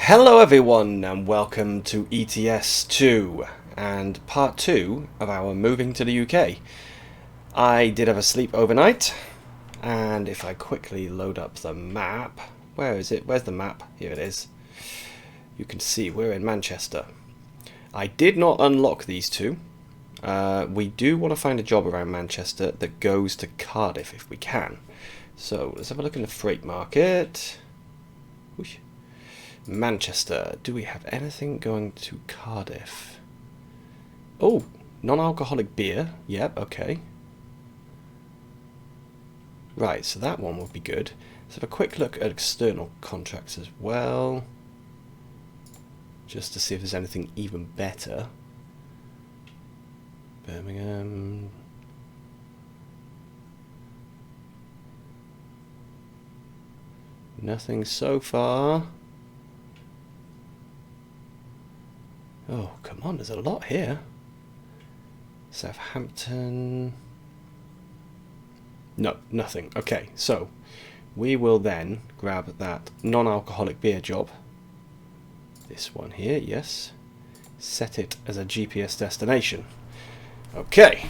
Hello everyone and welcome to ETS2 and part 2 of our moving to the UK. I did have a sleep overnight, and if I quickly load up the map, where is it? Where's the map? Here it is. You can see we're in Manchester. I did not unlock these two. We do want to find a job around Manchester that goes to Cardiff if we can. So let's have a look in the freight market. Whoosh. Manchester, do we have anything going to Cardiff? Oh, non-alcoholic beer. Yep, okay. Right, so that one would be good. Let's have a quick look at external contracts as well, just to see if there's anything even better. Birmingham. Nothing so far. Oh, come on, there's a lot here. Southampton. No, nothing. Okay, so we will then grab that non-alcoholic beer job. This one here, yes. Set it as a GPS destination. Okay,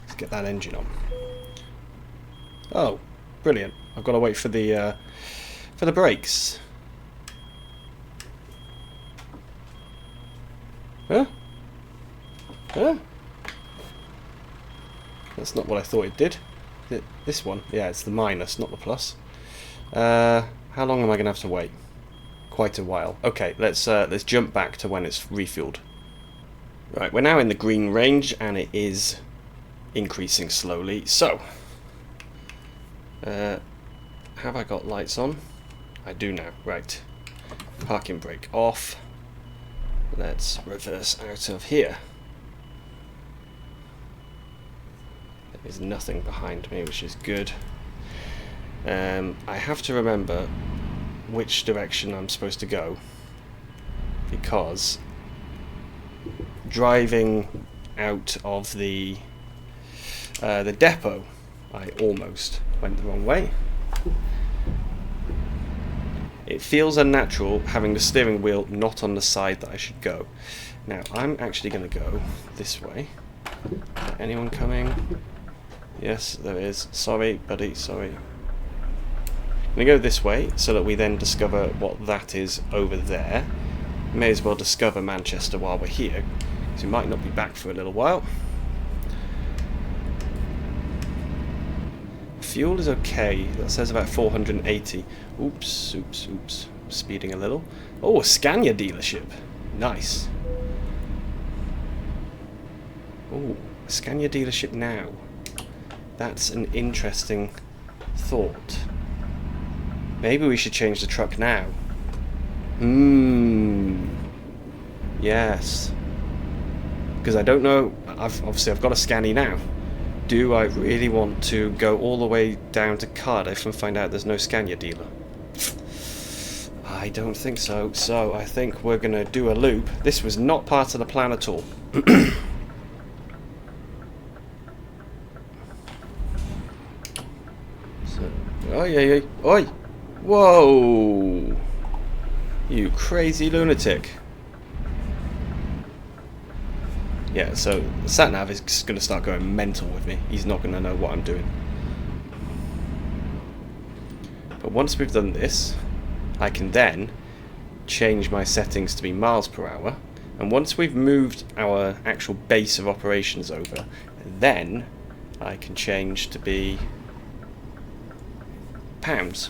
let's get that engine on. Oh, brilliant. I've got to wait for the brakes. Huh? Huh? That's not what I thought it did. This one? Yeah, it's the minus, not the plus. How long am I going to have to wait? Quite a while. Okay, let's jump back to when it's refueled. Right, we're now in the green range, and it is increasing slowly. So, have I got lights on? I do now. Right. Parking brake off. Let's reverse out of here. There is nothing behind me, which is good. I have to remember which direction I'm supposed to go, because driving out of the depot, I almost went the wrong way. It feels unnatural having the steering wheel not on the side that I should go. Now, I'm actually going to go this way. Anyone coming? Yes, there is. Sorry, buddy, sorry. I'm going to go this way so that we then discover what that is over there. May as well discover Manchester while we're here, because we might not be back for a little while. Fuel is okay. That says about 480. Oops. Speeding a little. Oh, a Scania dealership. Nice. Oh, Scania dealership now. That's an interesting thought. Maybe we should change the truck now. Yes. Because I don't know. Obviously I've got a Scania now. Do I really want to go all the way down to Cardiff and find out there's no Scania dealer? I don't think so. So I think we're going to do a loop. This was not part of the plan at all. So, oi. Whoa! You crazy lunatic. Yeah, so the sat-nav is just going to start going mental with me. He's not going to know what I'm doing. But once we've done this, I can then change my settings to be miles per hour. And once we've moved our actual base of operations over, then I can change to be pounds.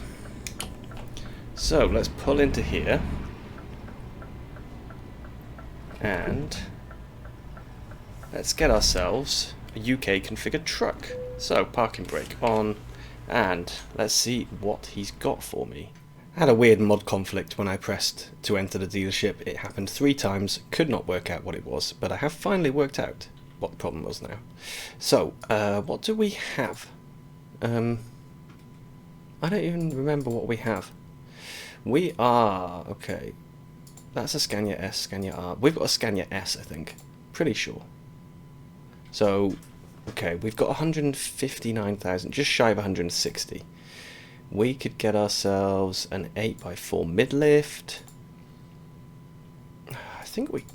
So let's pull into here. And let's get ourselves a UK configured truck. So, parking brake on, and let's see what he's got for me. I had a weird mod conflict when I pressed to enter the dealership. It happened 3 times, could not work out what it was, but I have finally worked out what the problem was now. So, what do we have? I don't even remember what we have. We are, okay, that's a Scania S, Scania R. We've got a Scania S, I think, pretty sure. So, okay, we've got 159,000, just shy of 160. We could get ourselves an 8x4 mid-lift. think we...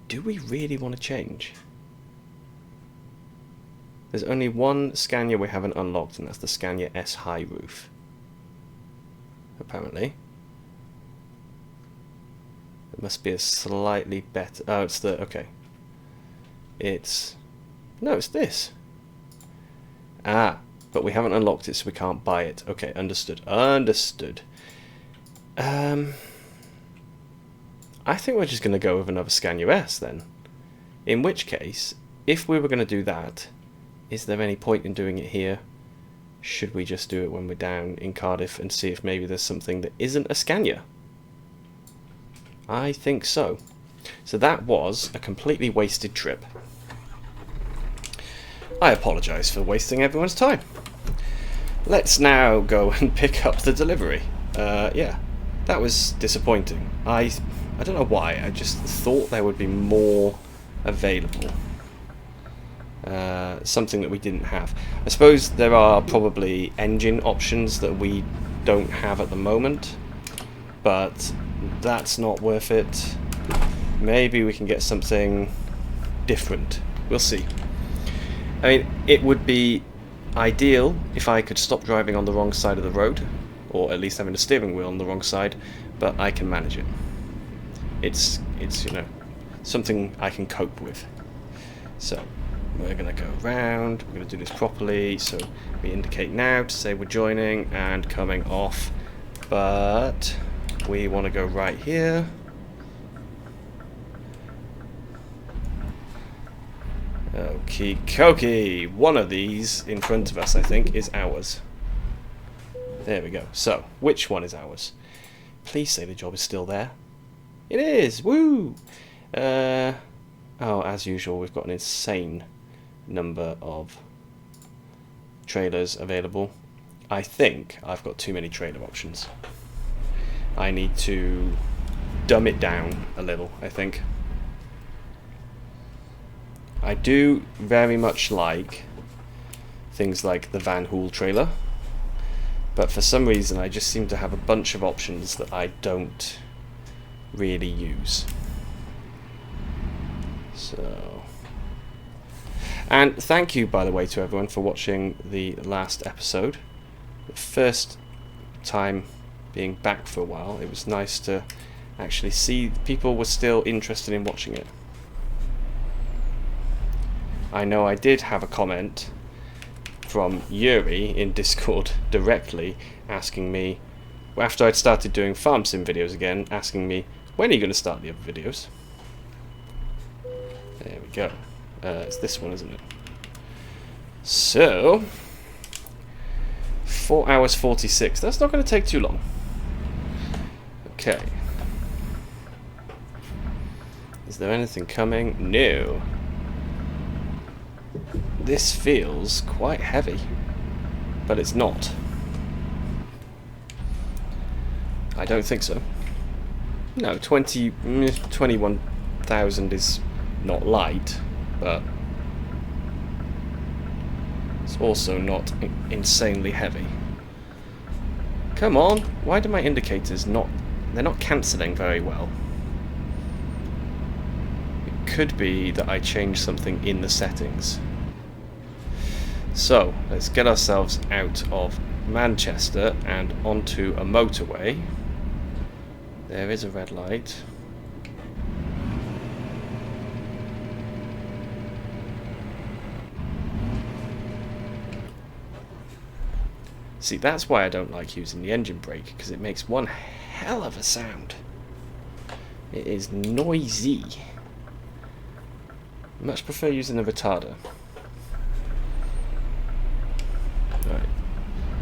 Do we really want to change? There's only one Scania we haven't unlocked, and that's the Scania S high roof. Apparently. It must be a slightly better... Oh, it's the... Okay. It's... No, it's this. Ah, but we haven't unlocked it, so we can't buy it. Okay, understood. Understood. I think we're just going to go with another Scania S then. In which case, if we were going to do that, is there any point in doing it here? Should we just do it when we're down in Cardiff and see if maybe there's something that isn't a Scania? I think so. So that was a completely wasted trip. I apologise for wasting everyone's time. Let's now go and pick up the delivery. Yeah, that was disappointing. I don't know why, I just thought there would be more available. Something that we didn't have. I suppose there are probably engine options that we don't have at the moment, but that's not worth it. Maybe we can get something different. We'll see. I mean, it would be ideal if I could stop driving on the wrong side of the road, or at least having the steering wheel on the wrong side, but I can manage it. It's you know, something I can cope with. So we're going to go around, we're going to do this properly, so we indicate now to say we're joining and coming off, but we want to go right here. Okie dokie, one of these in front of us, I think, is ours. There we go. So, which one is ours? Please say the job is still there. It is! Woo! Oh, as usual, we've got an insane number of trailers available. I think I've got too many trailer options. I need to dumb it down a little, I think. I do very much like things like the Van Hool trailer, but for some reason I just seem to have a bunch of options that I don't really use. So, and thank you, by the way, to everyone for watching the last episode. The first time being back for a while, it was nice to actually see people were still interested in watching it. I know I did have a comment from Yuri in Discord directly asking me, after I'd started doing farm sim videos again, asking me, when are you going to start the other videos? There we go. It's this one, isn't it? So, 4 hours 46. That's not going to take too long. Okay. Is there anything coming? No. This feels quite heavy, but it's not. I don't think so. No, 21,000 is not light, but it's also not insanely heavy. Come on, why do my indicators they're not cancelling very well? It could be that I changed something in the settings. So, let's get ourselves out of Manchester and onto a motorway. There is a red light. See, that's why I don't like using the engine brake, because it makes one hell of a sound. It is noisy. I much prefer using the retarder. Right.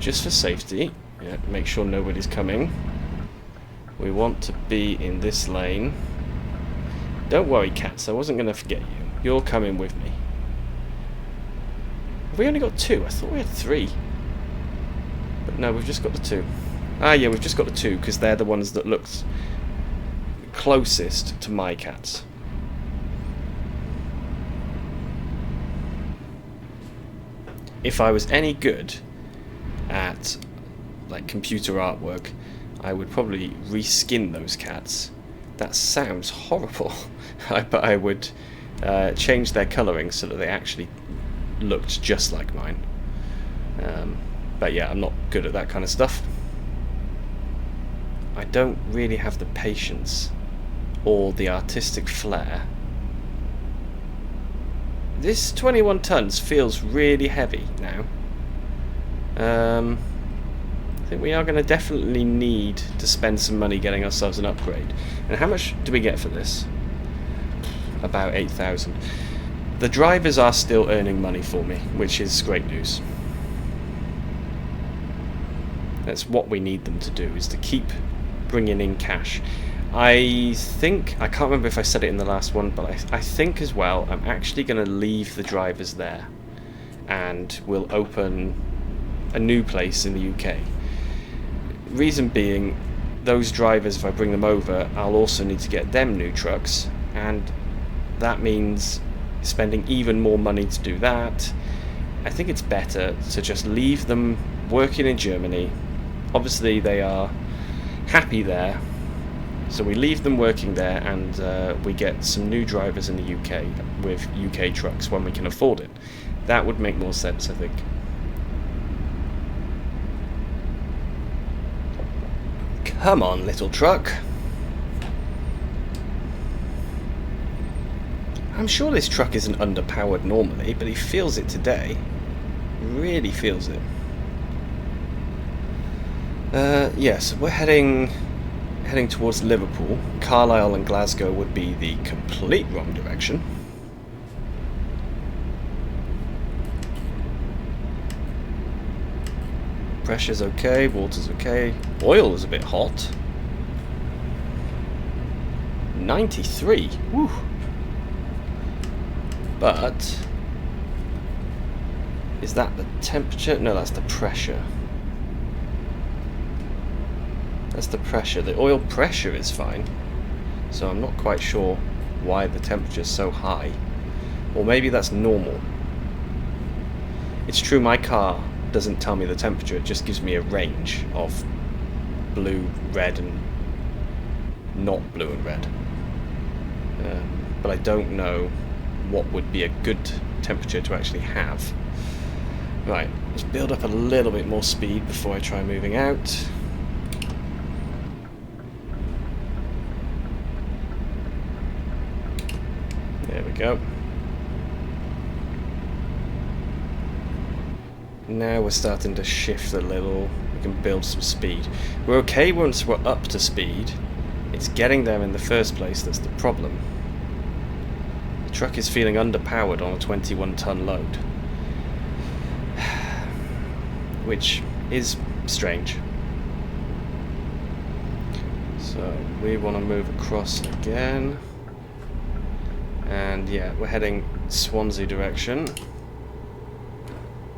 Just for safety, yeah, make sure nobody's coming. We want to be in this lane. Don't worry, cats, I wasn't going to forget you. You're coming with me. Have we only got 2? I thought we had 3. But no, we've just got the 2. Ah, yeah, we've just got the 2, because they're the ones that looked closest to my cats. If I was any good at like computer artwork, I would probably reskin those cats That sounds horrible. But I would change their colouring so that they actually looked just like mine. But yeah, I'm not good at that kind of stuff. I don't really have the patience or the artistic flair. This 21 tons feels really heavy now. I think we are going to definitely need to spend some money getting ourselves an upgrade. And how much do we get for this? About 8,000. The drivers are still earning money for me, which is great news. That's what we need them to do, is to keep bringing in cash. I think, I can't remember if I said it in the last one, but I think as well, I'm actually going to leave the drivers there. And we'll open a new place in the UK. Reason being, those drivers, if I bring them over, I'll also need to get them new trucks. And that means spending even more money to do that. I think it's better to just leave them working in Germany. Obviously they are happy there, so we leave them working there, and we get some new drivers in the UK with UK trucks when we can afford it. That would make more sense, I think. Come on, little truck. I'm sure this truck isn't underpowered normally, but he feels it today. Really feels it. Yes, we're heading towards Liverpool. Carlisle and Glasgow would be the complete wrong direction. Pressure's okay, water's okay. Oil is a bit hot. 93. Woo. But is that the temperature? No, that's the pressure. That's the pressure. The oil pressure is fine. So I'm not quite sure why the temperature is so high. Or maybe that's normal. It's true, my car doesn't tell me the temperature, it just gives me a range of blue, red, and not blue and red. But I don't know what would be a good temperature to actually have. Right, let's build up a little bit more speed before I try moving out. There we go. Now we're starting to shift a little. We can build some speed. We're okay once we're up to speed. It's getting there in the first place that's the problem. The truck is feeling underpowered on a 21-ton load, which is strange. So we want to move across again. And yeah, we're heading Swansea direction.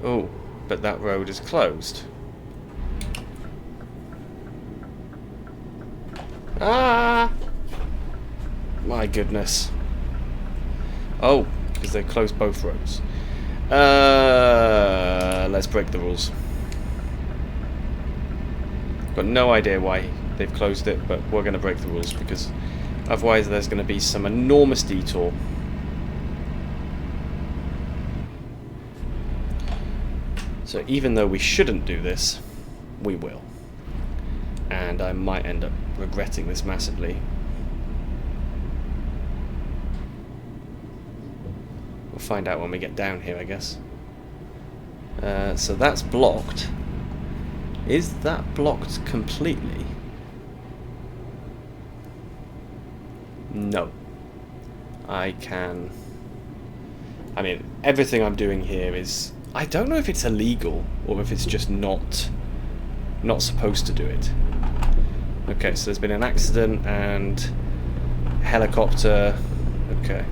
Oh, but that road is closed. Ah! My goodness. Oh, because they closed both roads. Let's break the rules. Got no idea why they've closed it, but we're going to break the rules because otherwise there's going to be some enormous detour. So even though we shouldn't do this, we will. And I might end up regretting this massively. We'll find out when we get down here, I guess. So that's blocked. Is that blocked completely? No. I can... I mean, everything I'm doing here is... I don't know if it's illegal or if it's just not supposed to do it. Okay, so there's been an accident and helicopter. Okay.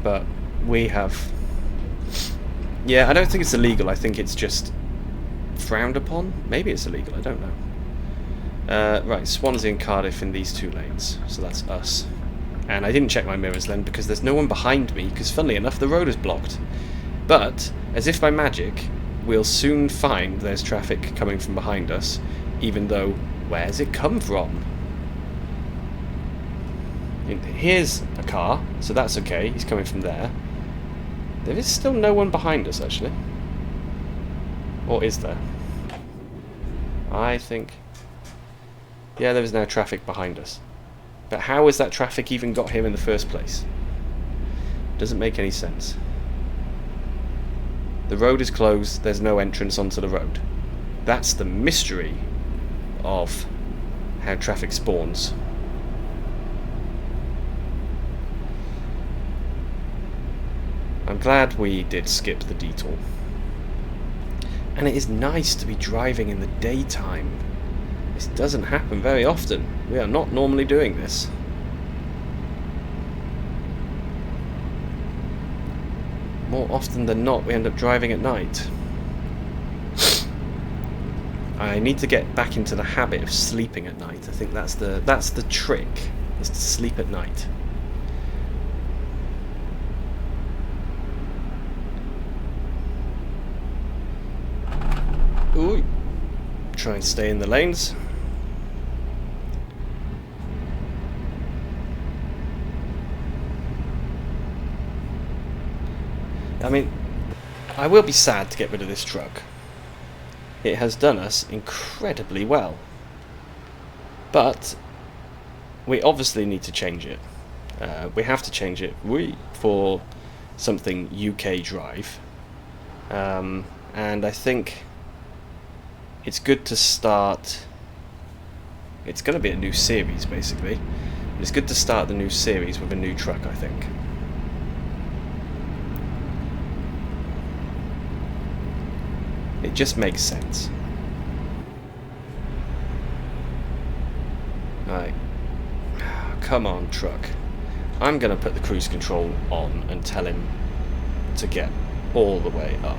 But we have... Yeah, I don't think it's illegal. I think it's just frowned upon. Maybe it's illegal. I don't know. Right, Swansea and Cardiff in these two lanes. So that's us. And I didn't check my mirrors then because there's no one behind me because funnily enough the road is blocked. But, as if by magic, we'll soon find there's traffic coming from behind us, even though, where's it come from? Here's a car, so that's okay. He's coming from there. There is still no one behind us, actually. Or is there? I think... Yeah, there is now traffic behind us. But how has that traffic even got here in the first place? Doesn't make any sense. The road is closed. There's no entrance onto the road. That's the mystery of how traffic spawns. I'm glad we did skip the detour. And it is nice to be driving in the daytime. This doesn't happen very often. We are not normally doing this. More often than not, we end up driving at night. I need to get back into the habit of sleeping at night. I think that's the trick, is to sleep at night. Ooh. Try and stay in the lanes. I mean, I will be sad to get rid of this truck. It has done us incredibly well. But we obviously need to change it. We have to change it for something UK drive. And I think it's good to start... It's going to be a new series, basically. It's good to start the new series with a new truck, I think. It just makes sense. Right. Come on, truck. I'm going to put the cruise control on and tell him to get all the way up.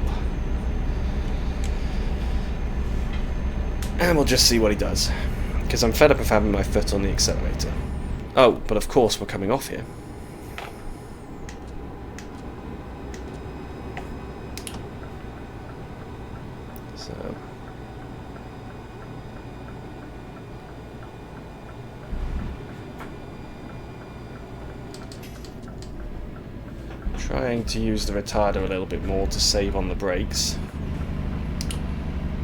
And we'll just see what he does. Because I'm fed up of having my foot on the accelerator. Oh, but of course we're coming off here. So... trying to use the retarder a little bit more to save on the brakes.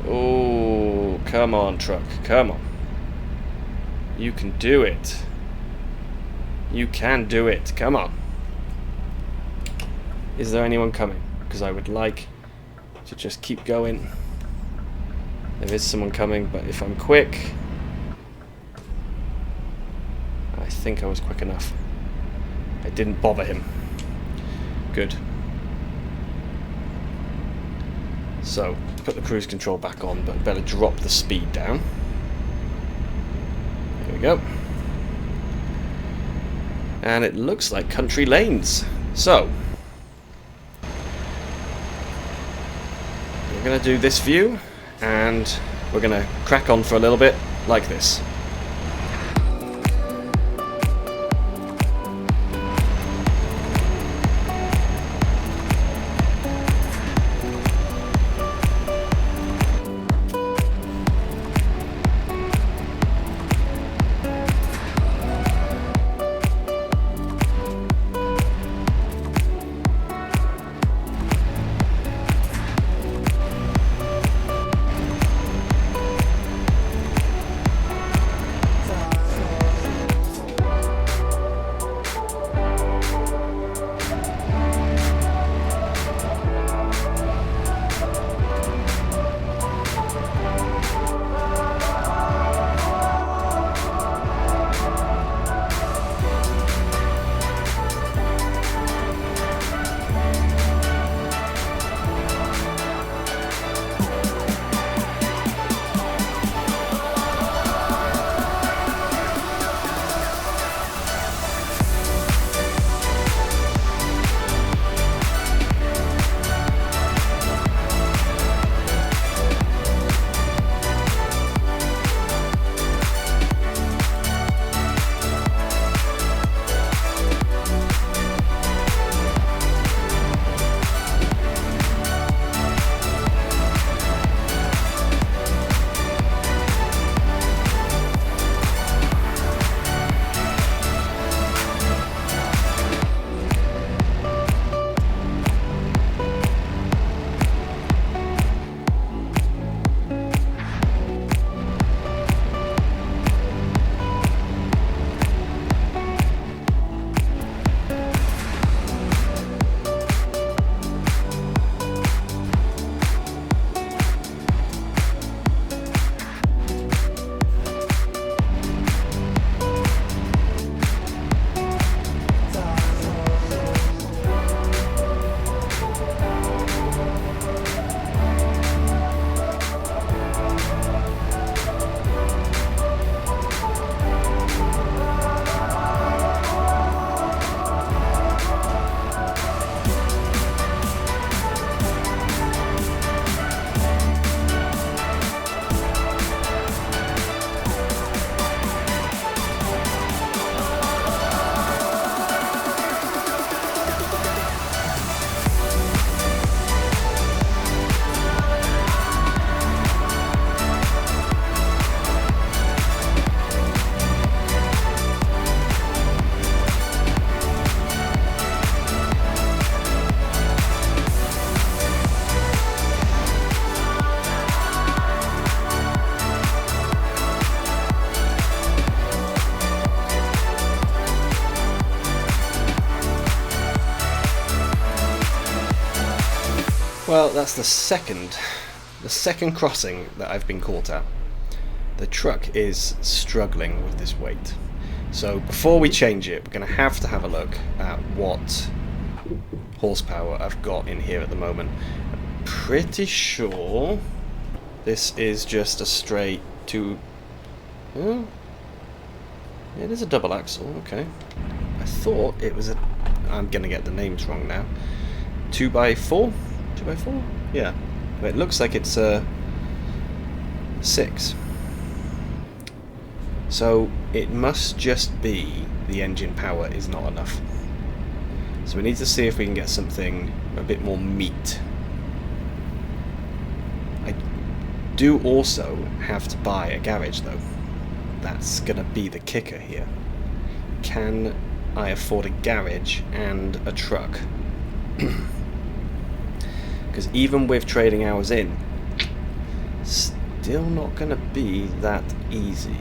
Oh, come on, truck. Come on. You can do it. You can do it. Come on. Is there anyone coming? Because I would like to just keep going. There is someone coming, but if I'm quick... I think I was quick enough. I didn't bother him. Good. So, put the cruise control back on, but better drop the speed down. There we go. And it looks like country lanes. So, we're going to do this view, and we're going to crack on for a little bit like this. Well, that's the second crossing that I've been caught at. The truck is struggling with this weight. So before we change it, we're going to have a look at what horsepower I've got in here at the moment. I'm pretty sure this is just a straight two... Oh, it is a double axle, okay. I thought it was a... I'm going to get the names wrong now. 2x4? 2x4? Yeah. But it looks like it's a 6. So it must just be the engine power is not enough. So we need to see if we can get something a bit more meat. I do also have to buy a garage though. That's gonna be the kicker here. Can I afford a garage and a truck? Because even with trading hours in, still not gonna be that easy.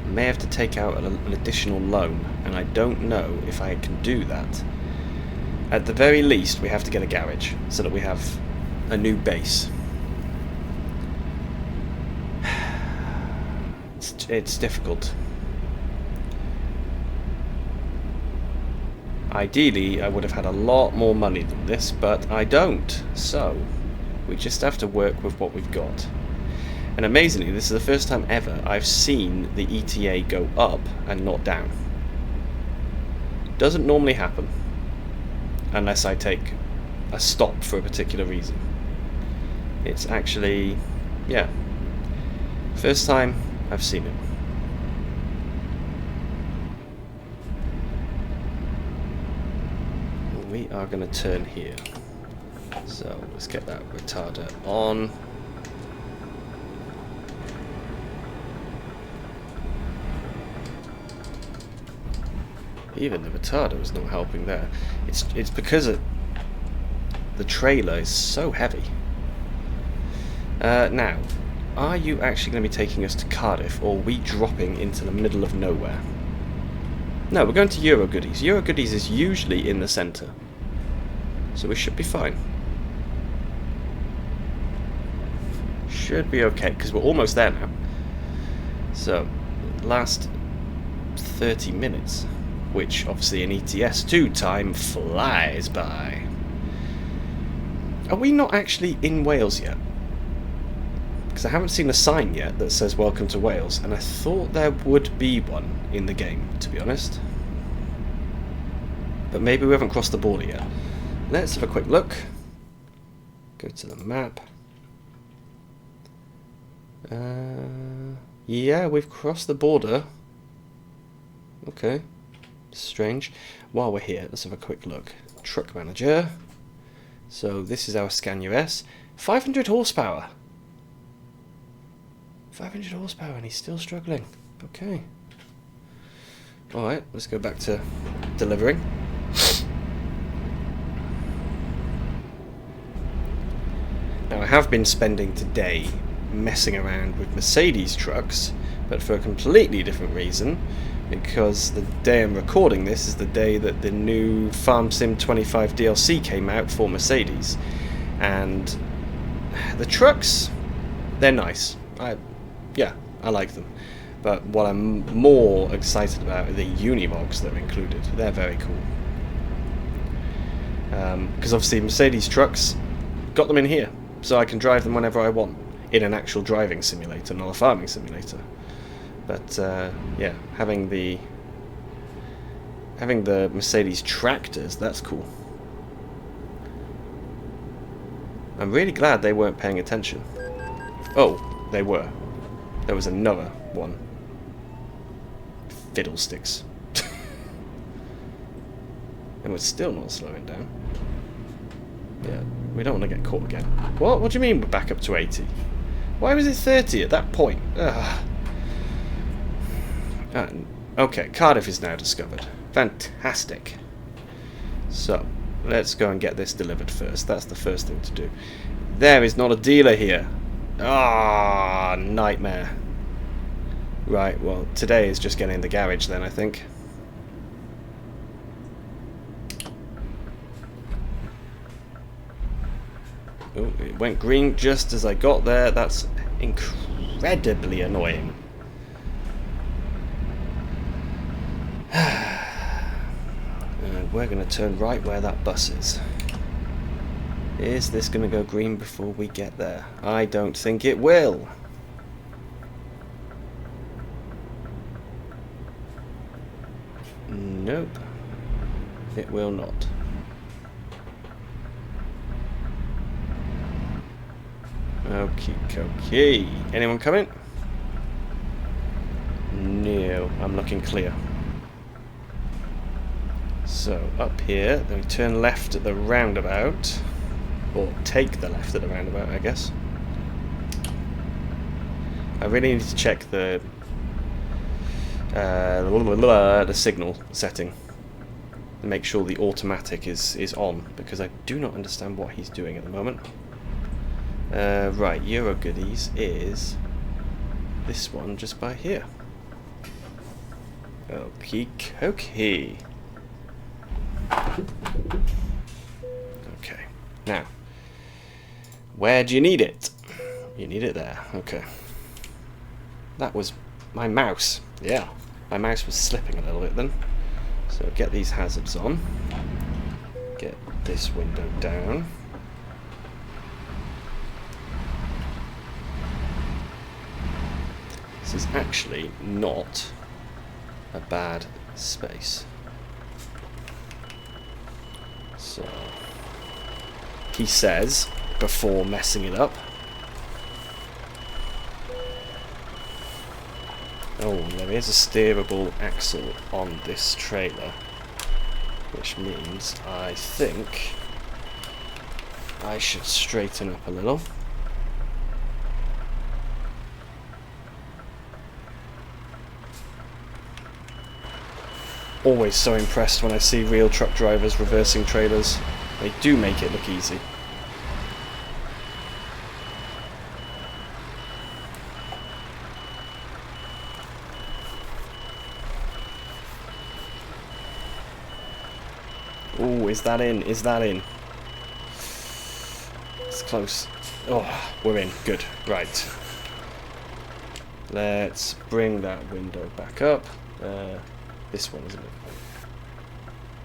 May have to take out an additional loan, and I don't know if I can do that. At the very least, we have to get a garage so that we have a new base. It's difficult. Ideally, I would have had a lot more money than this, but I don't. So, we just have to work with what we've got. And amazingly, this is the first time ever I've seen the ETA go up and not down. Doesn't normally happen. Unless I take a stop for a particular reason. It's actually, yeah, first time I've seen it. We are going to turn here. So let's get that retarder on. Even the retarder is not helping there. It's because the trailer is so heavy. Now, are you actually going to be taking us to Cardiff, or are we dropping into the middle of nowhere? No, we're going to Euro Goodies. Euro Goodies is usually in the centre, so we should be fine. Should be okay, because we're almost there now. So, last 30 minutes. Which obviously in ETS2 time flies by. Are we not actually in Wales yet? Because I haven't seen a sign yet that says welcome to Wales, and I thought there would be one in the game, to be honest. But maybe we haven't crossed the border yet. Let's have a quick look. Go to the map. Yeah, we've crossed the border. Okay. Strange. While we're here, let's have a quick look. Truck manager. So this is our Scania S. 500 horsepower. 500 horsepower and he's still struggling. Okay. Alright, let's go back to delivering. Now I have been spending today messing around with Mercedes trucks, but for a completely different reason. Because the day I'm recording this is the day that the new Farm Sim 25 DLC came out for Mercedes. And the trucks, they're nice. I like them. But what I'm more excited about are the Unimogs that are included. They're very cool. Because obviously Mercedes trucks, got them in here. So I can drive them whenever I want. In an actual driving simulator, not a farming simulator. But yeah, having the Mercedes tractors, that's cool. I'm really glad they weren't paying attention. Oh, they were. There was another one. Fiddlesticks. And we're still not slowing down. Yeah, we don't want to get caught again. What? What do you mean we're back up to 80? Why was it 30 at that point? Ugh. Okay, Cardiff is now discovered. Fantastic. So, let's go and get this delivered first. That's the first thing to do. There is not a dealer here. Ah, nightmare. Right, well, today is just getting in the garage then, I think. Oh, it went green just as I got there. That's incredibly annoying. And we're going to turn right where that bus is. Is this going to go green before we get there? I don't think it will. Nope. It will not. Okie dokie. Anyone coming? No, I'm looking clear. So, up here, then we turn left at the roundabout. Or take the left at the roundabout, I guess. I really need to check the signal setting to make sure the automatic is on, because I do not understand what he's doing at the moment. Right, Euro Goodies is this one just by here. Okie dokie. Okay, now, where do you need it? You need it there, okay. That was my mouse, yeah. My mouse was slipping a little bit then. So get these hazards on. Get this window down. This is actually not a bad space. So, he says, before messing it up. Oh, there is a steerable axle on this trailer, which means I think I should straighten up a little. Always so impressed when I see real truck drivers reversing trailers. They do make it look easy. Oh, is that in? Is that in? It's close. Oh, we're in. Good. Right. Let's bring that window back up. This one, isn't it?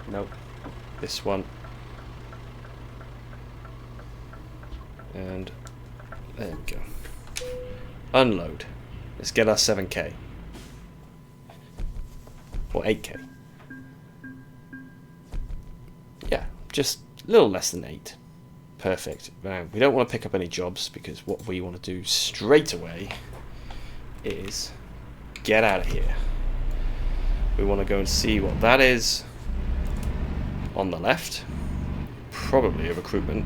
Nope. This one. And there we go. Unload. Let's get our 7K. Or 8K. Yeah, just a little less than 8. Perfect. Now, we don't want to pick up any jobs because what we want to do straight away is get out of here. We want to go and see what that is on the left. Probably a recruitment.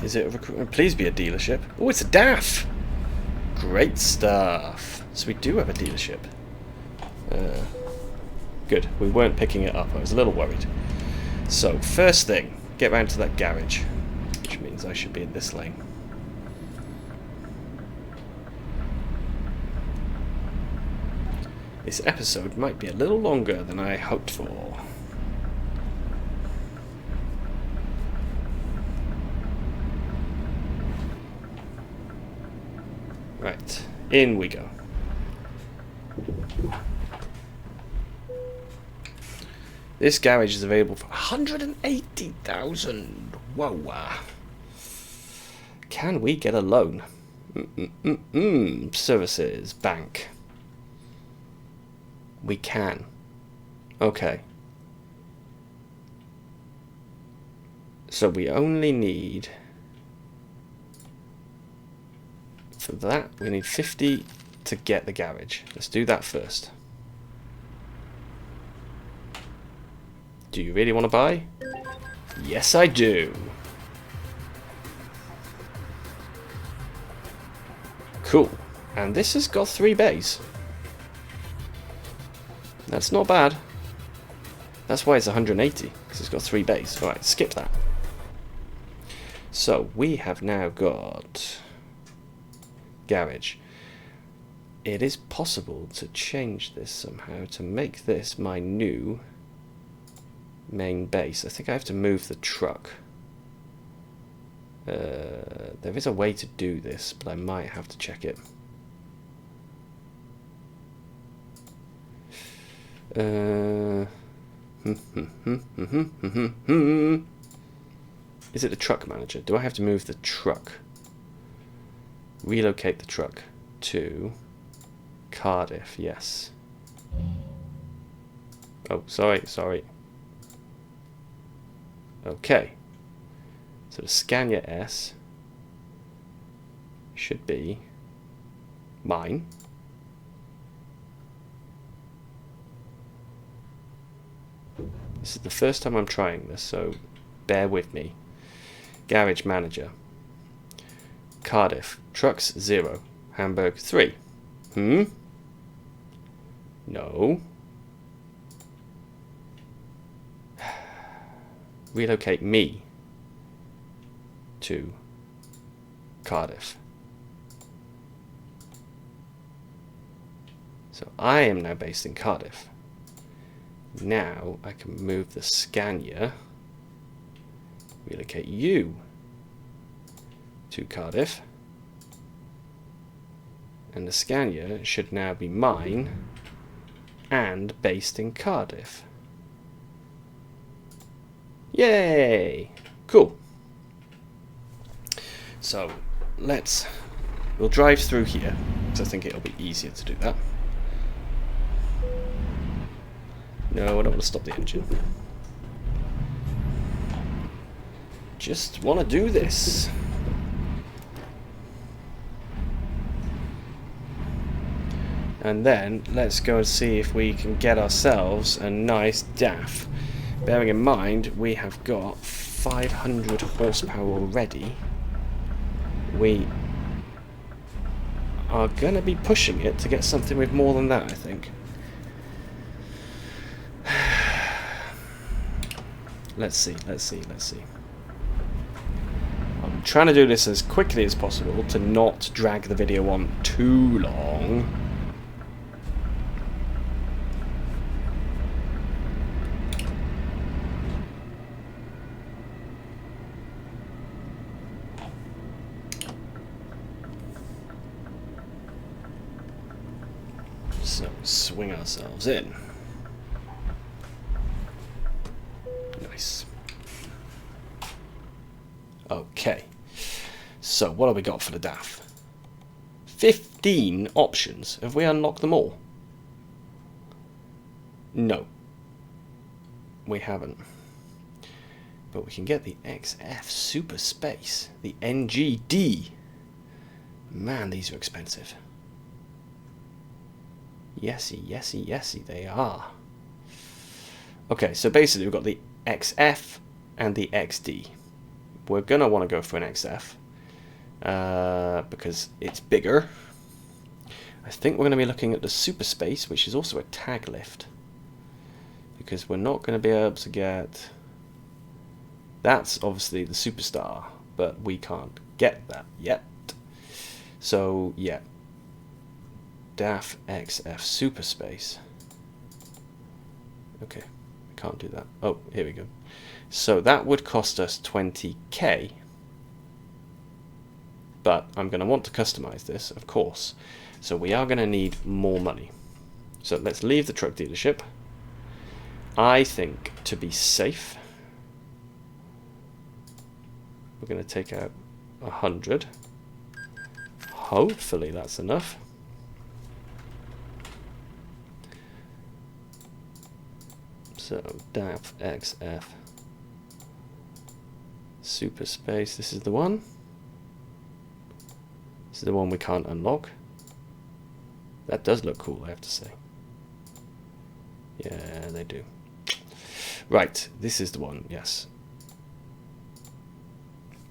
Is it a recruitment? Please be a dealership. Oh, it's a DAF! Great stuff. So we do have a dealership. Good. We weren't picking it up. I was a little worried. So, first thing, get round to that garage, which means I should be in this lane. This episode might be a little longer than I hoped for. Right, in we go. This garage is available for 180,000. Whoa. Can we get a loan? Services, bank. We can. Okay. So we only need... For that, we need 50 to get the garage. Let's do that first. Do you really want to buy? Yes, I do. Cool. And this has got 3 bays. That's not bad. That's why it's 180, because it's got 3 bays. Alright, skip that. So, we have now got garage. It is possible to change this somehow to make this my new main base. I think I have to move the truck. There is a way to do this, but I might have to check it. Is it the truck manager? Do I have to move the truck? Relocate the truck to Cardiff, yes. Oh, sorry. Okay. So the Scania S should be mine. This is the first time I'm trying this, so bear with me. Garage manager. Cardiff. Trucks 0. Hamburg 3. No. Relocate me to Cardiff. So I am now based in Cardiff. Now I can move the Scania, relocate you to Cardiff, and the Scania should now be mine and based in Cardiff. Yay! Cool. So we'll drive through here because I think it'll be easier to do that. No, I don't want to stop the engine. Just want to do this. And then let's go and see if we can get ourselves a nice DAF. Bearing in mind we have got 500 horsepower already. We are going to be pushing it to get something with more than that, I think. Let's see. I'm trying to do this as quickly as possible to not drag the video on too long. So, swing ourselves in. Nice. Okay. So, what have we got for the DAF? 15 options. Have we unlocked them all? No. We haven't. But we can get the XF Super Space. The NGD. Man, these are expensive. Yesy, they are. Okay, so basically we've got the XF and the XD. We're going to want to go for an XF because it's bigger. I think we're going to be looking at the Super Space, which is also a tag lift, because we're not going to be able to get... That's obviously the Superstar, but we can't get that yet. So, yeah. DAF XF Super Space. Okay, I can't do that. Oh, here we go. So that would cost us 20k. But I'm going to want to customize this, of course. So we are going to need more money. So let's leave the truck dealership. I think to be safe, we're going to take out 100. Hopefully that's enough. So DAF XF Super Space, this is the one. This is the one we can't unlock. That does look cool, I have to say. Yeah, they do. Right, this is the one, yes.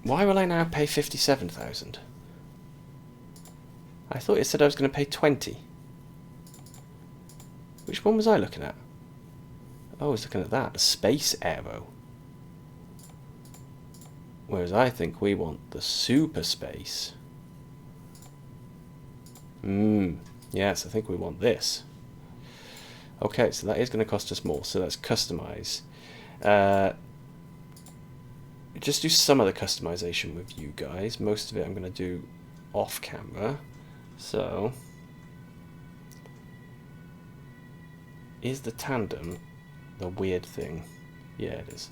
Why will I now pay 57,000? I thought it said I was going to pay 20. Which one was I looking at? Oh, I was looking at that, the Space Aero. Whereas I think we want the Super Space. Yes, I think we want this. Okay, so that is going to cost us more. So let's customize. Just do some of the customization with you guys. Most of it I'm going to do off camera. So, is the tandem the weird thing? Yeah, it is.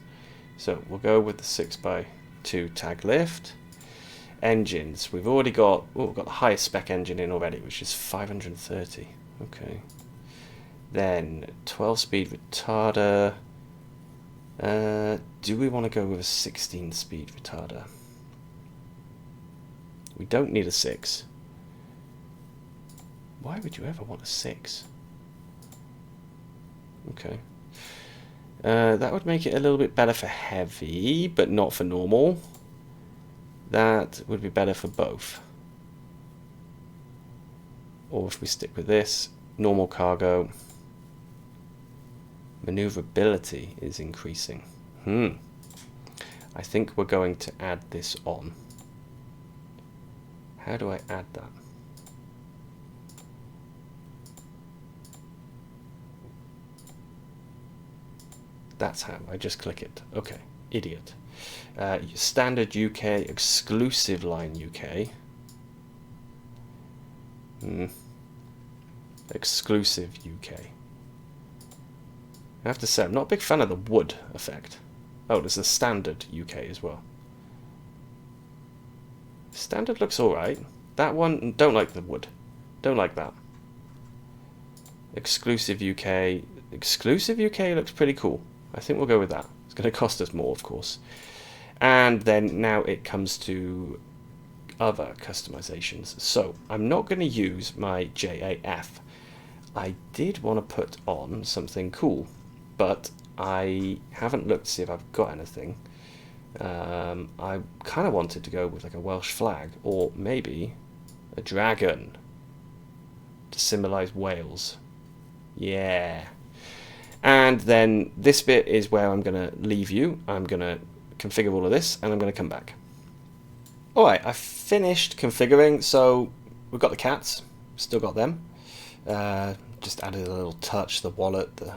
So we'll go with the 6x2 tag lift. Engines, we've already got, we've got the highest spec engine in already, which is 530. Okay. Then 12-speed retarder. Do we want to go with a 16-speed retarder? We don't need a 6. Why would you ever want a 6? Okay. That would make it a little bit better for heavy, but not for normal. That would be better for both. Or if we stick with this, normal cargo. Maneuverability is increasing. I think we're going to add this on. How do I add that? That's how. I just click it. Okay. Idiot. Standard UK, exclusive line UK. Exclusive UK. I have to say, I'm not a big fan of the wood effect. Oh, there's the standard UK as well. Standard looks alright. That one, don't like the wood. Don't like that. Exclusive UK. Exclusive UK looks pretty cool. I think we'll go with that. It's going to cost us more, of course. And then now it comes to other customizations. So I'm not going to use my JAF. I did want to put on something cool, but I haven't looked to see if I've got anything. I kind of wanted to go with like a Welsh flag, or maybe a dragon to symbolize Wales. Yeah. And then this bit is where I'm going to leave you. I'm going to configure all of this, and I'm going to come back. Alright, I finished configuring, so we've got the cats, still got them. Just added a little touch, the wallet, the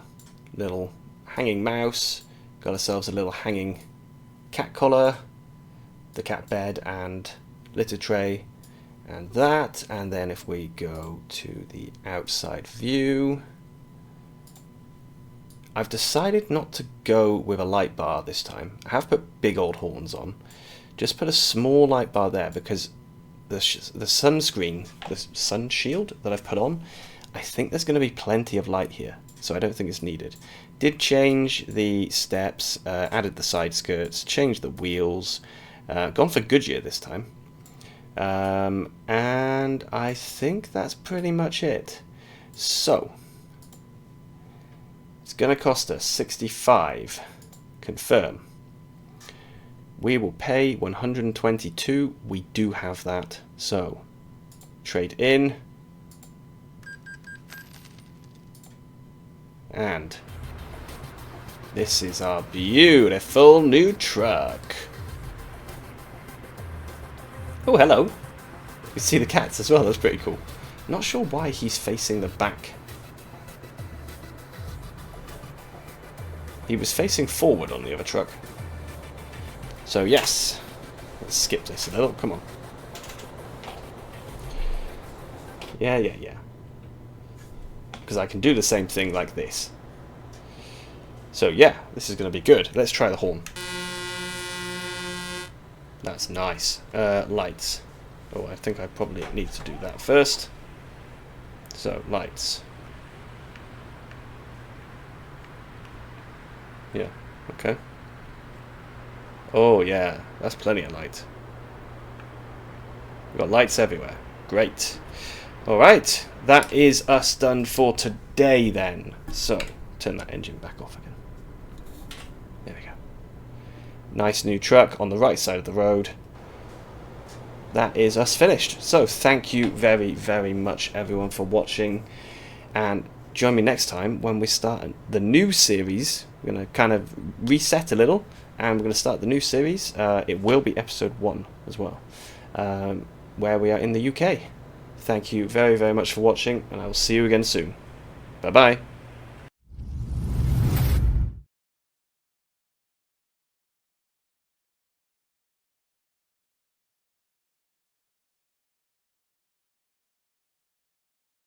little hanging mouse, got ourselves a little hanging cat collar, the cat bed and litter tray, and that. And then if we go to the outside view, I've decided not to go with a light bar this time. I have put big old horns on. Just put a small light bar there because the sunscreen, the sun shield that I've put on, I think there's going to be plenty of light here, so I don't think it's needed. Did change the steps, added the side skirts, changed the wheels, gone for Goodyear this time. And I think that's pretty much it. So it's going to cost us 65. Confirm. We will pay 122. We do have that. So trade in. And this is our beautiful new truck. Oh, hello. You can see the cats as well. That's pretty cool. Not sure why he's facing the back. He was facing forward on the other truck. So yes, let's skip this a little. Come on. Yeah. Because I can do the same thing like this. So yeah, this is going to be good. Let's try the horn. That's nice. Lights. Oh, I think I probably need to do that first. So, lights. Yeah, okay. Oh yeah, that's plenty of light. We've got lights everywhere. Great. Alright, that is us done for today then. So, turn that engine back off again. There we go. Nice new truck on the right side of the road. That is us finished. So, thank you very, very much everyone for watching. And join me next time when we start the new series. We're going to kind of reset a little. And we're going to start the new series. It will be episode 1 as well. Where we are in the UK. thank you very, very much for watching, and I will see you again soon. Bye-bye.